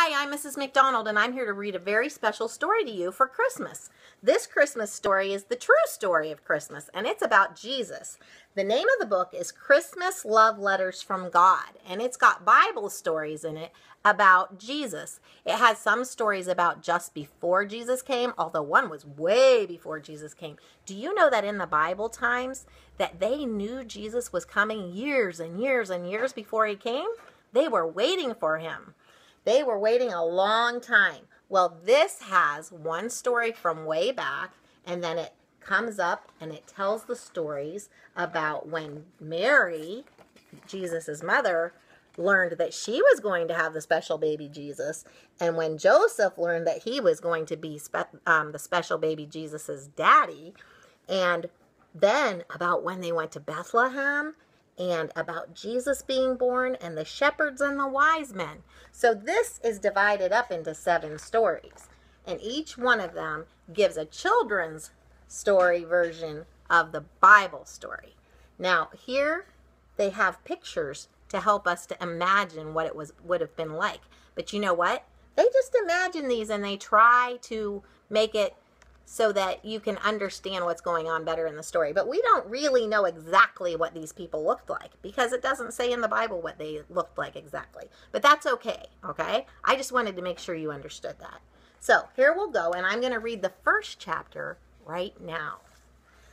Hi, I'm Mrs. McDonald, and I'm here to read a very special story to you for Christmas. This Christmas story is the true story of Christmas, and it's about Jesus. The name of the book is Christmas Love Letters from God, and it's got Bible stories in it about Jesus. It has some stories about just before Jesus came, although one was way before Jesus came. Do you know that in the Bible times that they knew Jesus was coming years and years and years before he came? They were waiting for him. They were waiting a long time. Well, this has one story from way back, and then it comes up and it tells the stories about when Mary, Jesus' mother, learned that she was going to have the special baby Jesus, and when Joseph learned that he was going to be the special baby Jesus' daddy, and then about when they went to Bethlehem, and about Jesus being born, and the shepherds and the wise men. So this is divided up into 7 stories, and each one of them gives a children's story version of the Bible story. Now here they have pictures to help us to imagine what it would have been like. But you know what? They just imagine these and they try to make it so that you can understand what's going on better in the story. But we don't really know exactly what these people looked like because it doesn't say in the Bible what they looked like exactly. But that's okay, okay? I just wanted to make sure you understood that. So here we'll go, and I'm going to read the first chapter right now.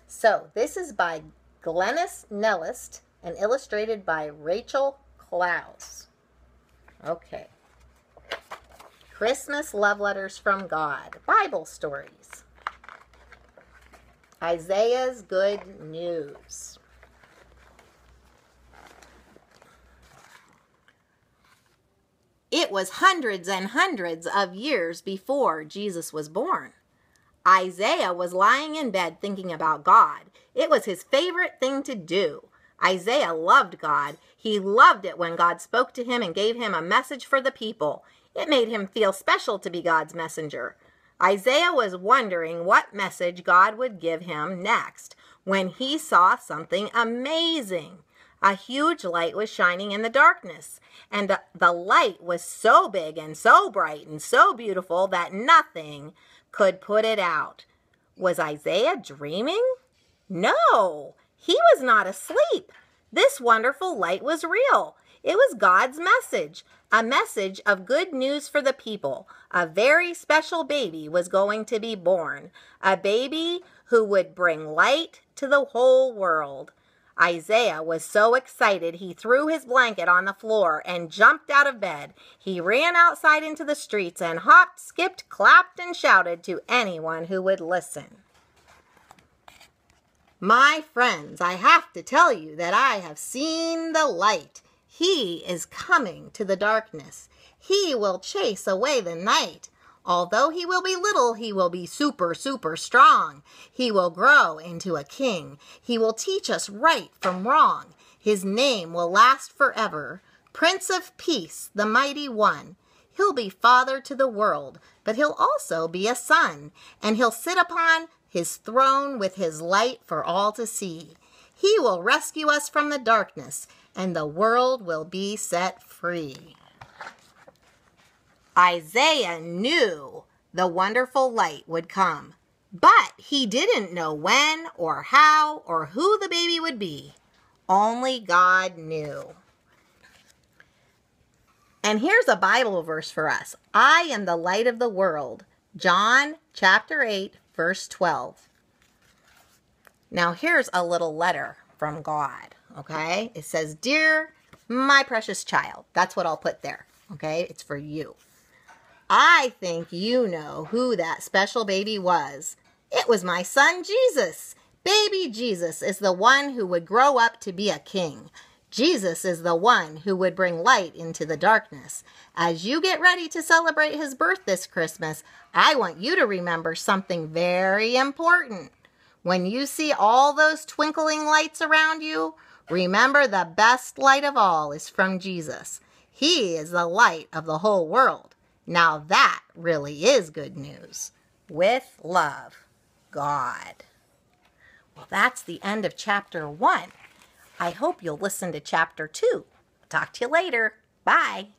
So this is by Glenys Nellist and illustrated by Rachel Clowes. Okay. Christmas Love Letters from God. Bible stories. Isaiah's Good News. It was hundreds and hundreds of years before Jesus was born. Isaiah was lying in bed thinking about God. It was his favorite thing to do. Isaiah loved God. He loved it when God spoke to him and gave him a message for the people. It made him feel special to be God's messenger. Isaiah was wondering what message God would give him next when he saw something amazing. A huge light was shining in the darkness, and the light was so big and so bright and so beautiful that nothing could put it out. Was Isaiah dreaming? No, he was not asleep. This wonderful light was real. It was God's message, a message of good news for the people. A very special baby was going to be born, a baby who would bring light to the whole world. Isaiah was so excited he threw his blanket on the floor and jumped out of bed. He ran outside into the streets and hopped, skipped, clapped, and shouted to anyone who would listen. My friends, I have to tell you that I have seen the light. He is coming to the darkness. He will chase away the night. Although he will be little, he will be super, super strong. He will grow into a king. He will teach us right from wrong. His name will last forever. Prince of Peace, the Mighty One. He'll be father to the world, but he'll also be a son, and he'll sit upon his throne with his light for all to see. He will rescue us from the darkness, and the world will be set free. Isaiah knew the wonderful light would come, but he didn't know when or how or who the baby would be. Only God knew. And here's a Bible verse for us. I am the light of the world. John chapter 8, verse 12. Now here's a little letter from God, okay? It says, Dear my precious child. That's what I'll put there, okay? It's for you. I think you know who that special baby was. It was my son Jesus. Baby Jesus is the one who would grow up to be a king. Jesus is the one who would bring light into the darkness. As you get ready to celebrate his birth this Christmas, I want you to remember something very important. When you see all those twinkling lights around you, remember the best light of all is from Jesus. He is the light of the whole world. Now that really is good news. With love, God. Well, that's the end of chapter 1. I hope you'll listen to chapter 2. Talk to you later. Bye.